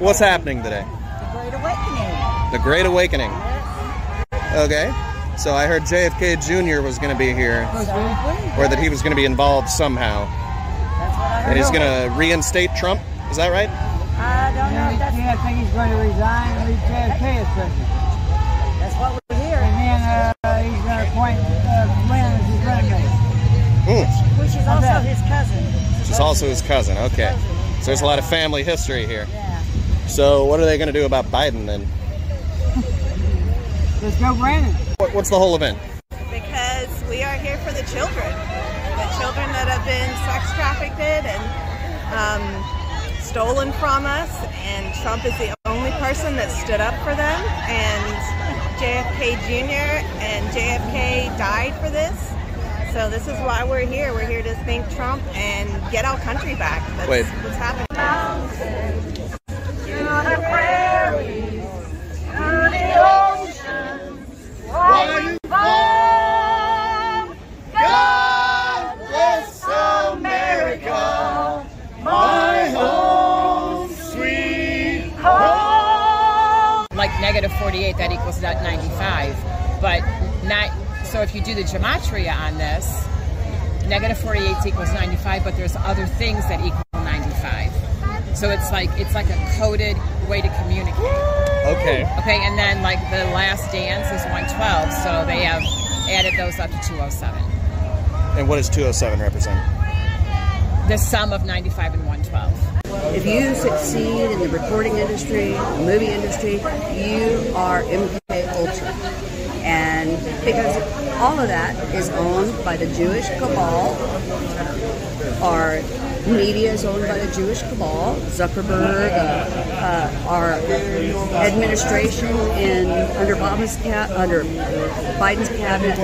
What's happening today? The Great Awakening. The Great Awakening. Yes. Okay. So I heard JFK Jr. was going to be here, or that he was going to be involved somehow. That's what I heard. And he's going to reinstate Trump. Is that right? I don't know if that's... I think he's going to resign and leave JFK as president. That's what we're hearing. And then he's going to appoint Lynn as his running mate. Which is also his cousin. Which is also his cousin. Okay. So there's a lot of family history here. Yeah. So what are they going to do about Biden then? Let's go, Brandon. What's the whole event? Because we are here for the children that have been sex trafficked and stolen from us, and Trump is the only person that stood up for them, and JFK Jr. and JFK died for this. So this is why we're here. We're here to thank Trump and get our country back. That's what's happening. God bless America, my home, sweet home. Like -48, that equals that 95. But not, so if you do the gematria on this, -48 equals 95, but there's other things that equal 95. So it's like a coded way to communicate. Okay. Okay, and then like the last dance is 112, so they have added those up to 207. And what does 207 represent? The sum of 95 and 112. If you succeed in the recording industry, the movie industry, you are MK Ultra. And because all of that is owned by the Jewish cabal, our media is owned by the Jewish cabal, Zuckerberg, our administration under Biden's cabinet,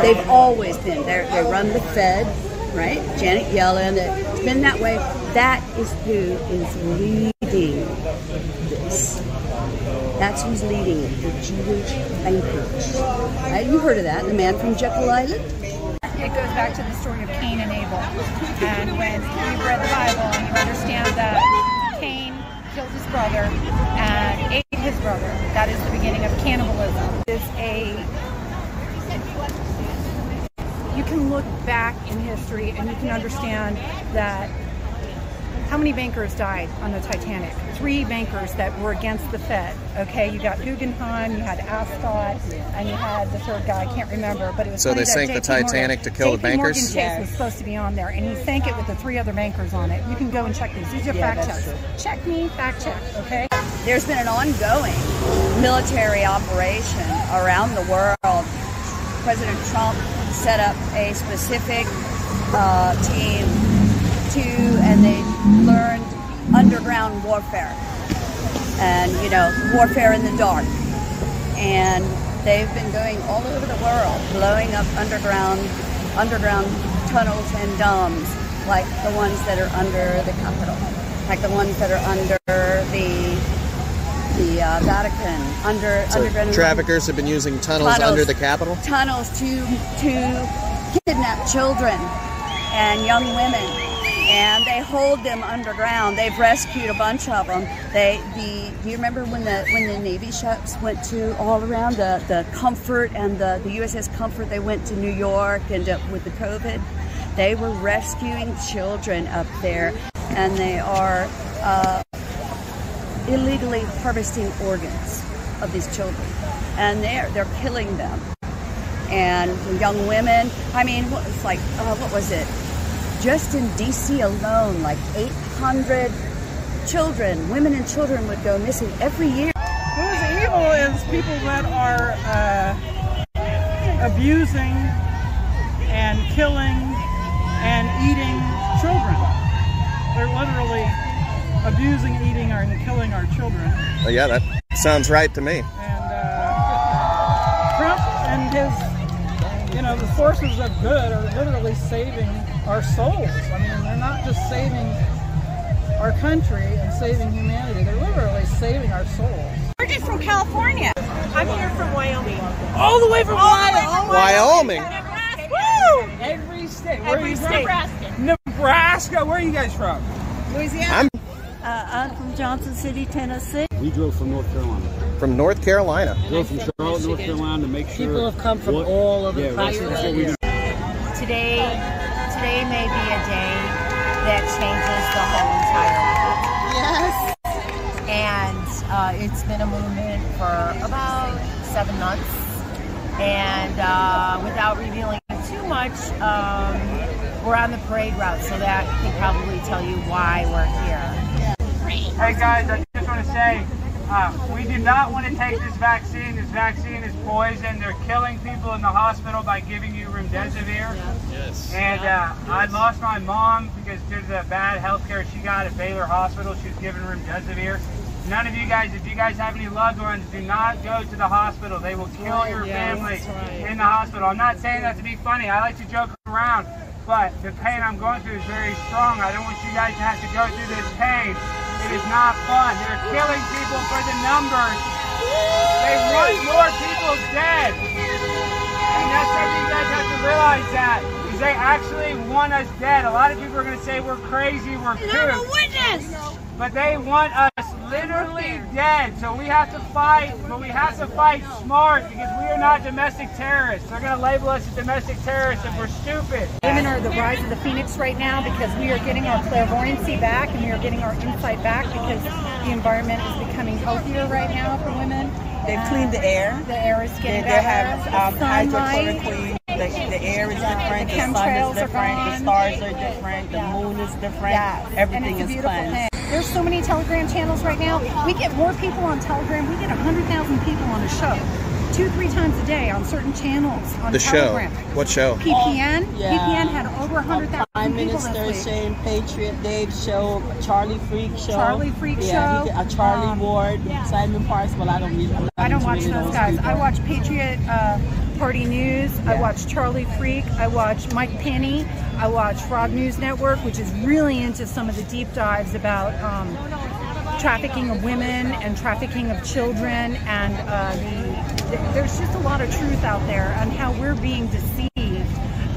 they've always been there. They run the Fed, right? Janet Yellen, it's been that way. That is who is leading this. That's who's leading it, the Jewish bankers. Right? You heard of that, the man from Jekyll Island? It goes back to the story of Cain and Abel. And when you've read the Bible and you understand that Cain killed his brother and ate his brother, that is the beginning of cannibalism. You can look back in history and you can understand that how many bankers died on the Titanic? 3 bankers that were against the Fed. Okay, you got Guggenheim, you had Ascot, and you had the third guy, I can't remember, but it was. So they sank the Titanic to kill the bankers? JP Morgan Chase was supposed to be on there, and he sank it with the 3 other bankers on it. You can go and check these. These are fact checks. True. Check me, fact check, okay? There's been an ongoing military operation around the world. President Trump set up a specific team and they learned underground warfare and, warfare in the dark. And they've been going all over the world, blowing up underground tunnels and domes, like the ones that are under the Capitol, like the ones that are under the Vatican, underground. Traffickers have been using tunnels under the Capitol? Tunnels to kidnap children and young women. And they hold them underground. They've rescued a bunch of them. Do you remember when the Navy ships went to all around the Comfort and the USS Comfort? They went to New York and with the COVID, they were rescuing children up there, and they are illegally harvesting organs of these children, and they're killing them. And young women. I mean, it's like what was it? Just in D.C. alone, like 800 children, women and children would go missing every year. Who's evil is people that are abusing and killing and eating children. They're literally abusing, eating, and killing our children. Well, yeah, that sounds right to me. And Trump and his, the forces of good are literally saving our souls. I mean, they're not just saving our country and saving humanity. They're literally saving our souls. We're just from California. I'm here from Wyoming. All the way from Wyoming. Wyoming. Woo! Every state. Every state. Nebraska. Where are you guys from? Louisiana. I'm from Johnson City, Tennessee. We drove from North Carolina. From North Carolina. Drove from Charlotte, North Carolina to make sure. People have come from all over the country. Today may be a day that changes the whole entire world. Yes. And it's been a movement for about 7 months. And without revealing too much, we're on the parade route, so that can probably tell you why we're here. Hey guys, I just want to say, we do not want to take this vaccine. This vaccine is poison. They're killing people in the hospital by giving you remdesivir. Yes. And I lost my mom because due to the bad health care she got at Baylor Hospital, she was given remdesivir. None of you guys, if you guys have any loved ones, do not go to the hospital. They will kill your family in the hospital. I'm not saying that to be funny. I like to joke around, but the pain I'm going through is very strong. I don't want you guys to have to go through this pain. It is not fun. They're killing people for the numbers. They want more people dead. And that's something you guys have to realize that. Is they actually want us dead. A lot of people are going to say we're crazy, we're kooks. But they want us literally dead. So we have to fight, but we have to fight smart because we are not domestic terrorists. They're going to label us as domestic terrorists if we're stupid. Women are the rise of the phoenix right now because we are getting our clairvoyancy back and we are getting our insight back because the environment is becoming healthier right now for women. They've cleaned the air. The air is getting better. They have hydrochloroquine. The air is different. The sun is different. The stars are different. The moon is different. Everything is cleansed. There's so many Telegram channels right now. We get more people on Telegram. We get 100,000 people on a show 2-3 times a day on certain channels on Telegram. Show? What show? PPN. PPN had over 100,000 Prime people Minister this week. Shane Patriot Dave show, Charlie Freak show. Charlie Freak show. Charlie Ward, Simon Parks. Well, I don't watch those guys. I watch Patriot Party News. I watch Charlie Freak. I watch Mike Penny. I watch Frog News Network, which is really into some of the deep dives about trafficking of women and trafficking of children, and there's just a lot of truth out there on how we're being deceived.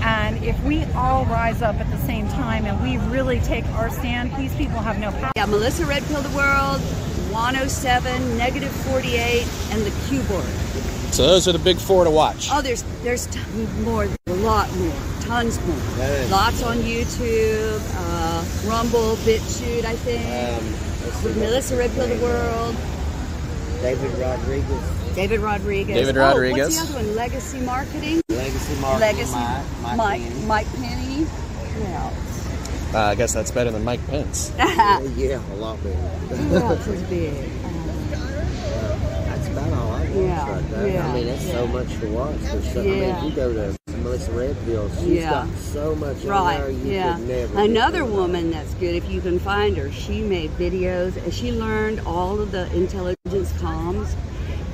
And if we all rise up at the same time and we really take our stand, these people have no power. Yeah, Melissa Red Pill the World, 107, Negative 48, and the Q board. So those are the big 4 to watch. Oh, there's more, a lot more, tons more. Lots on YouTube, Rumble, BitChute, I think. Melissa Red Pill the World. David Rodriguez. David Oh, Rodriguez. what's the other one? Legacy Marketing. Mike Penny. Yeah. I guess that's better than Mike Pence. Yeah, a lot better. Who else is big? That's about all I watch right there. Yeah. I mean, that's so much to watch. I mean, if you go to Melissa Redfield, she's got so much on there you could never. Another woman that's good, if you can find her, she made videos and she learned all of the intelligence comms,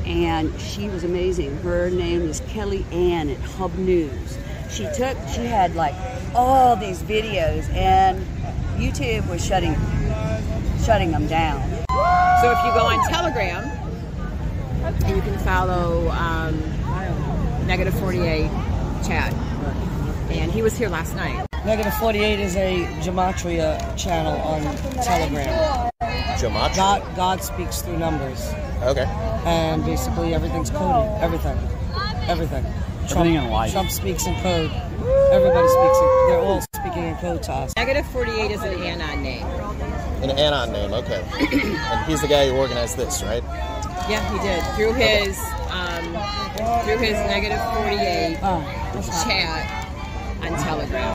and she was amazing. Her name is Kelly Ann at Hub News. She had like all these videos, and YouTube was shutting them down. So if you go on Telegram, you can follow Negative 48 Chad, and he was here last night. Negative 48 is a gematria channel on Telegram. Gematria? God speaks through numbers. Okay. And basically everything's coded. Everything. Everything in life. Trump speaks in code. Everybody speaks in, they're all speaking in code to us. Negative 48 is an anon name. An anon name, okay. And he's the guy who organized this, right? Yeah, he did. Through his Negative 48 chat on Telegram.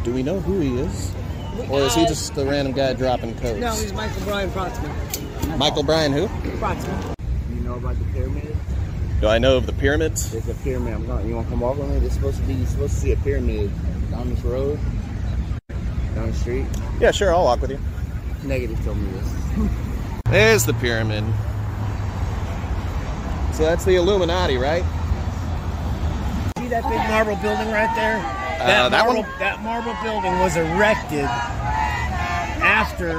Do we know who he is? Or is he just the random guy dropping codes? No, he's Michael Brian Protzman. Michael Brian who? Protzman. You know about the pyramid? Do I know of the pyramids? There's a pyramid. You want to come walk with me? You're supposed to see a pyramid down this road, down the street. Yeah, sure. I'll walk with you. Negative told me this. There's the pyramid. So that's the Illuminati, right? See that big marble building right there? That marble building was erected after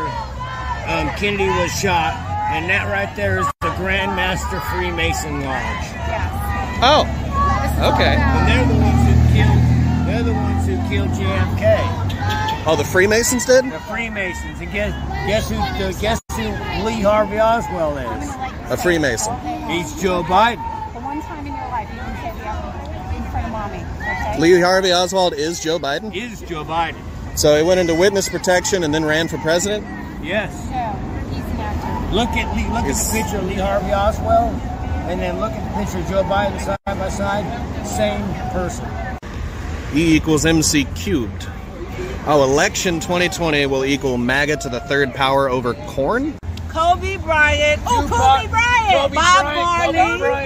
Kennedy was shot, and that right there is the Grand Master Freemason Lodge. Oh, okay. And they're the ones who killed JFK. Oh, the Freemasons did? The Freemasons. And guess who Lee Harvey Oswald is? A Freemason. He's Joe Biden. For one time in your life, you can say that in front of mommy. Okay? Lee Harvey Oswald is Joe Biden? Is Joe Biden. So he went into witness protection and then ran for president? Yes. No, he's an actor. Look at the picture of Lee Harvey Oswald, and then look at the picture of Joe Biden side by side. Same person. E equals MC cubed. Oh, election 2020 will equal MAGA to the third power over corn? Kobe Bryant. Bob Marley. Kobe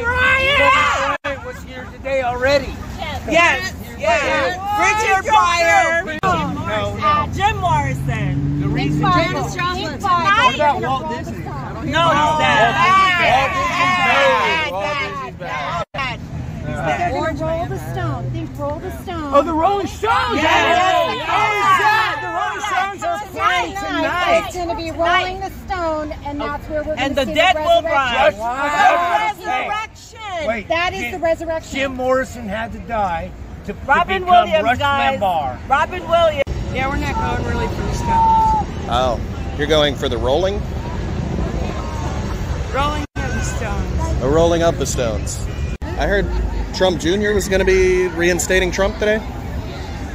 Bryant was here today already. Yes. Richard Pryor. No. Jim Morrison. The reason Janis Joplin. What about Walt Disney? No, he's bad. They're going to roll the stone. Think roll the stone. Oh, the Rolling Stones! The Rolling Stones are playing tonight. It's going to be rolling the stone, and that's where we're going to And the see dead the will resurrection. rise. The resurrection. Wait, That is the resurrection. Jim Morrison had to die to Robin become Williams, Rush guys. Limbaugh. Robin Williams. Yeah, we're not going really for the stones. Oh, you're going for the rolling? Rolling of the stones. A rolling of the stones. I heard Trump Jr. was going to be reinstating Trump today?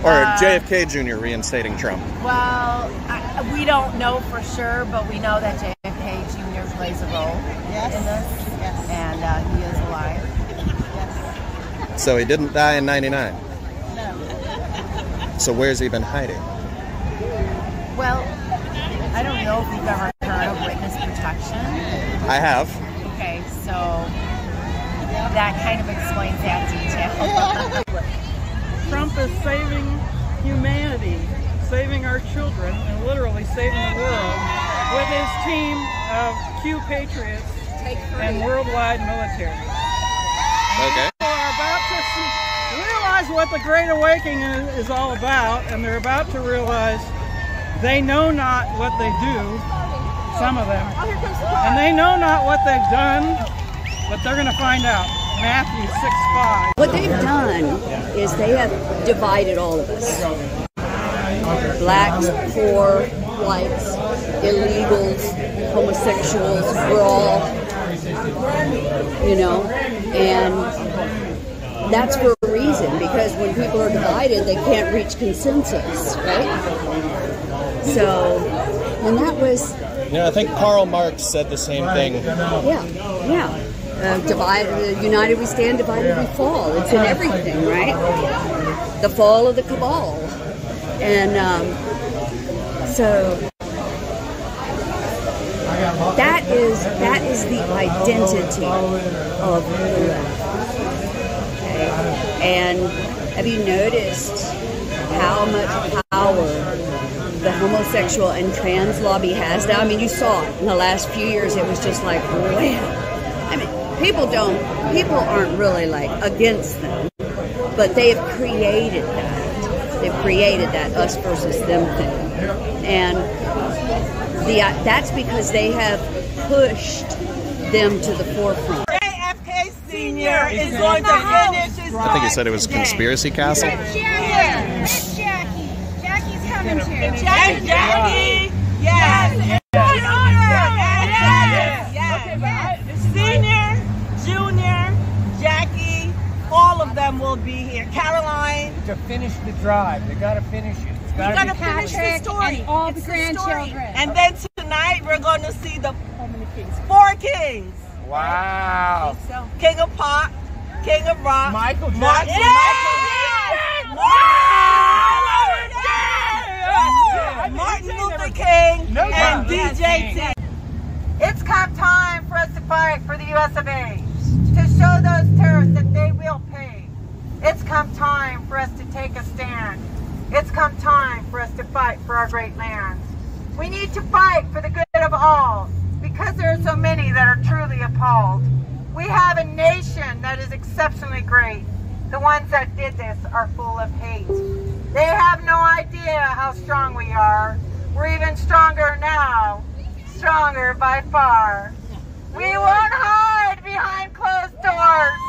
Or JFK Jr. reinstating Trump? Well, we don't know for sure, but we know that JFK Jr. plays a role in this, and he is alive. So he didn't die in 99? No. So where's he been hiding? Well, I don't know if you've ever heard of witness protection. I have. Okay, so that kind of explains that detail. Trump is saving humanity, saving our children, and literally saving the world with his team of Q Patriots and worldwide military. Okay. People are about to realize what the Great Awakening is all about, and they're about to realize they know not what they do, some of them, and they know not what they've done, but they're going to find out. Matthew 6:5. What they've done is they have divided all of us. Blacks, poor, whites, illegals, homosexuals, we're all, and that's for a reason, because when people are divided, they can't reach consensus, right? So, and that was... I think Karl Marx said the same thing. Yeah. United we stand, divided we fall. It's in everything, right? The fall of the cabal. And so that is the identity of the left. Okay? And have you noticed how much power the homosexual and trans lobby has now? I mean, you saw it in the last few years. It was just like, wow. I mean, people aren't really like against them, but they have created that. They've created that us versus them thing, and that's because they have pushed them to the forefront. JFK Sr. is going to finish his I think he said it was Conspiracy Castle. Jackie's coming to. Jackie, yes. Senior, Junior, Jackie, all of them will be here. Caroline. To finish the drive, they got to finish it. We got to finish the story. And all the grandchildren. And then tonight we're going to see the 4 kings. Wow. King of Pop, King of Rock, Michael Jackson. Martin Luther King and DJ T. It's come time for us to fight for the US of A, to show those terrorists that they will pay. It's come time for us to take a stand. It's come time for us to fight for our great lands. We need to fight for the good of all, because there are so many that are truly appalled. We have a nation that is exceptionally great. The ones that did this are full of hate. They have no idea how strong we are. We're even stronger now. Stronger by far. We won't hide behind closed doors.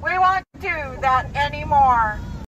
We won't do that anymore.